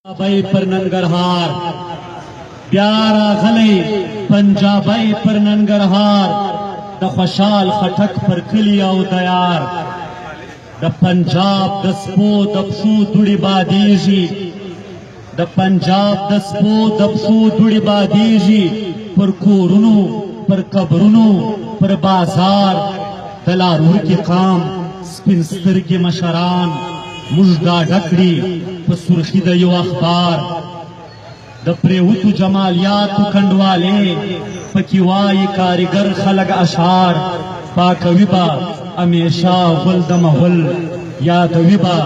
पंजाबाई पर नंगरहार प्यारा गले पंजाबाई पर नंगरहार द खुशाल खटक पर कलिया दयार द पंजाब दस्पो दपशू दुड़ी बादीजी द पंजाब दस्पो दपशू दुड़ी बादीजी पर कोरुनु पर कबरुनु पर बाजार दलारूर के काम स्पिंस्तर के मशरान मुजदा ढकड़ी पर सुर्खी द यो अखबार द प्रेउतु जमालियातु खंडवाले पकिवाई कारीगर खलग अशार पाकविबा हमेशा गुल द महल या दविबा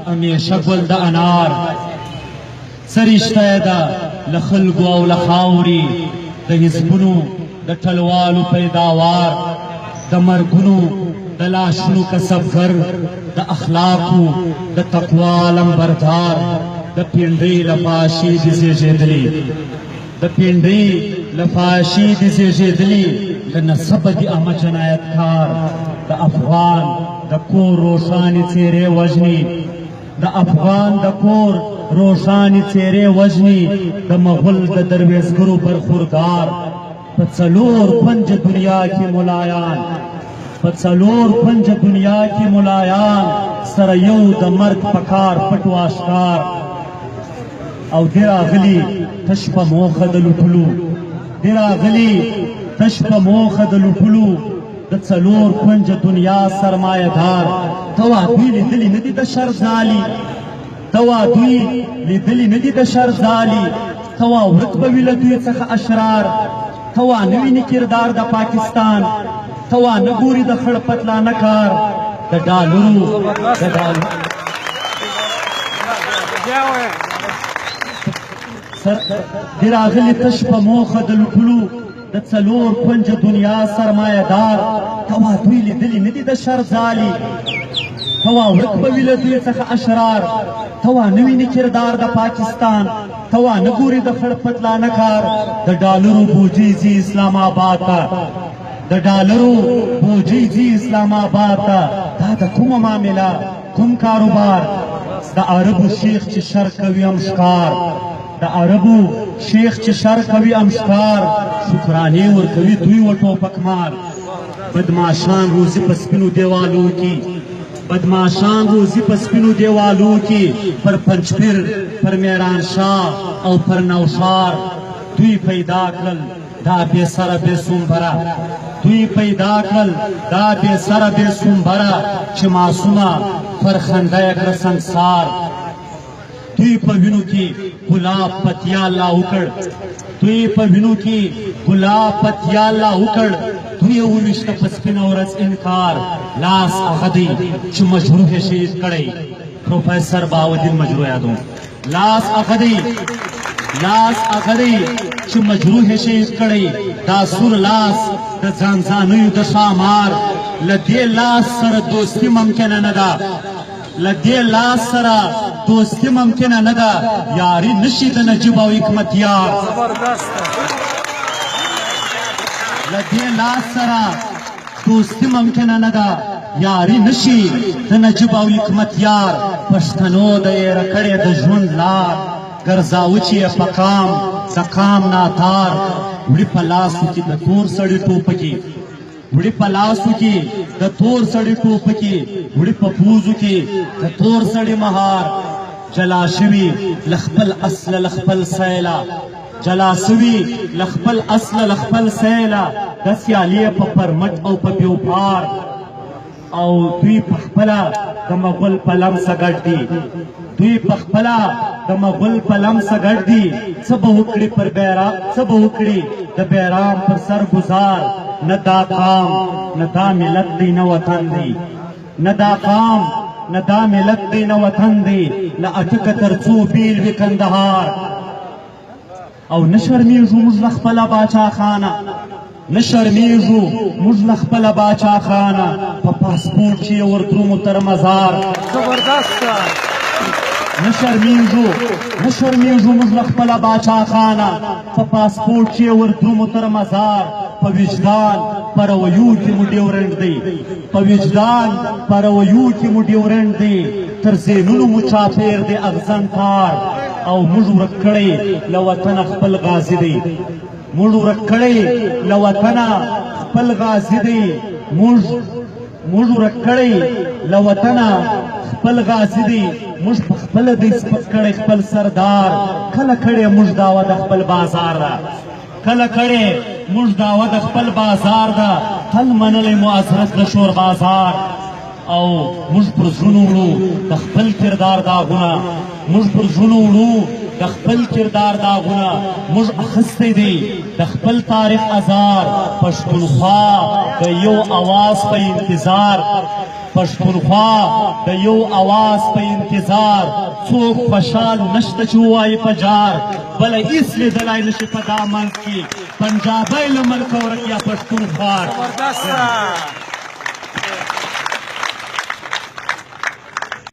हमेशा गुल द अनार सरिश्ता लखल गो लखावरी द हिजबुनु द टलवालु पैदावार द मरगुनु द लाशनु का सफर द अखलाकु द तकवा लंबरदार द पिंडी लफाशी दिसे जेदली द पिंडी लफाशी दिसे जेदली द नसब दी अहमद जनायतकार द अफगान द कोर रोशानी चेहरे वजनी द अफगान द कोर रोशानी चेहरे वजनी द मुगल द दरवेश गुरु बरखुरदार पचलोर पंज दुनिया की मुलायान पचलोर पंज दुनिया की मुलायान सरयौ द मर्ग पकार पटवाशकार औ दिरा गली तशप मोखद लुटलू दिरा गली तशप मोखद लुटलू द चलोर पंज दुनिया सरमायादार तवा दुई दिली नदी द शर्जाली तवा दुई दिली नदी द शर्जाली तवा वृतबविल दुई सख अशरार तवा नवीन किरदार द पाकिस्तान तवा नगूरी द खड़पतला नकार द डालरू द डालू दिरागली तशप मोखद लुटलू द चलोर पंज दुनिया सरमायादार तवा दुई दिली नदी द शर्जाली तवा वृकबविल दुई सख अशरार तवा नवीन किरदार द पाकिस्तान तवा नगूरी द खड़पतला नकार द डालरू बूजी इस्लामाबाद द डालरू बूजी इस्लामाबाद दा कुम मामला कुम कारोबार द अरबू शेख च शर कवि अमस्कार द अरबू शेख च शर कवि अमस्कार शुक्राने और कवि दुई वटो पकमार बदमाशान रोजी पसपिनु देवालों की बदमाशान रोजी पसपिनु देवालों की पर पंचपिर पर मेरान शाह और पर नौशार दुई पैदा कल दा बेसरा बेसुम्भरा दुई पैदा कल दा बेसरा बेसुम्भरा मासूमा पर खंदायक संसार दुई पविनु की गुलाब पतियाला उकड़ दुई पविनु की गुलाब पतियाला उकड़ दुई उविष्ट पसपिन औरस इनकार लास अहदी च मजरूह शहीद कड़े प्रोफेसर बाउद्दीन मजरू यादों लास अहदी च मजरूह शहीद कड़े दासुर लास द जानजानु द शामार लदे लास सर दोस्ती मुमकिन नदा लदे लास सरा दोस्ती मुमकिन नदा यारी नशीद नजीब और हिकमत यार लदे लास सरा दोस्ती मुमकिन नदा यारी नशी द नजीब और हिकमत यार पश्तनो द रकड़े द जुंड लार गर्जाउची पकाम सकाम नाथार उड़ी पलासु की द तोर सड़ी टोपकी उड़ी पलासु की द तोर सड़ी टोपकी उड़ी पपूजु की द तोर सड़ी महार जलाशवी लखपल असल लखपल सैला जलाशवी लखपल असल लखपल सैला दसियालिए पपर मट औ पप्योपार औ दुई पखपला दमगुल पलम सगड्डी दुई पखपला दमगुल पलम सगड्डी सब हुकड़ी पर बैरा सब हुकड़ी द बैराम पर सर गुजार न दा काम न दा मिलत दी न वतन दी न दा काम न दा मिलत दी न वतन दी न अटक तरचू बील भी कंदहार औ न शर्मीजू मुजलख पला बाचा खाना न शर्मीजू मुजलख पला बाचा खाना पासपोर्ट ची और द्रुम तर मजार जबरदस्त न शर्मीजू मुजलख पला बाचा खाना पासपोर्ट ची और द्रुम तर मजार पविजदान पर वयू की मुडिवरेंट दी पविजदान पर वयू की मुडिवरेंट दी तरसे नुनु मुचाफेर दे अगजन थार او موږ ورک کړی له وطنه خپل غازي دی موږ ورک کړی له وطنه خپل غازي دی موږ ورک کړی له وطنه خپل غازي دی موږ په خپله دی سپک کړی خپل سردار کله کړی موږ دعوه د خپل بازار ده کله کړی موږ دعوه د خپل بازار ده تل منلی معذرت د شور بازار او موږ پر زړونو وړو د خپل کردار داغونه موږ پر زړونو وړو د خپل کردار داغونه موږ اخیستی دی د خپل تاریخ ازار پښتونخوا د یو اواز په انتظار پښتونخوا د یو اواز په انتظار څوک خوشحال نشته چې ووایي په جار بله هېڅ لیدلی نشي په دا منځ کې پنجابی له ملکه ورک یا پښتونخوا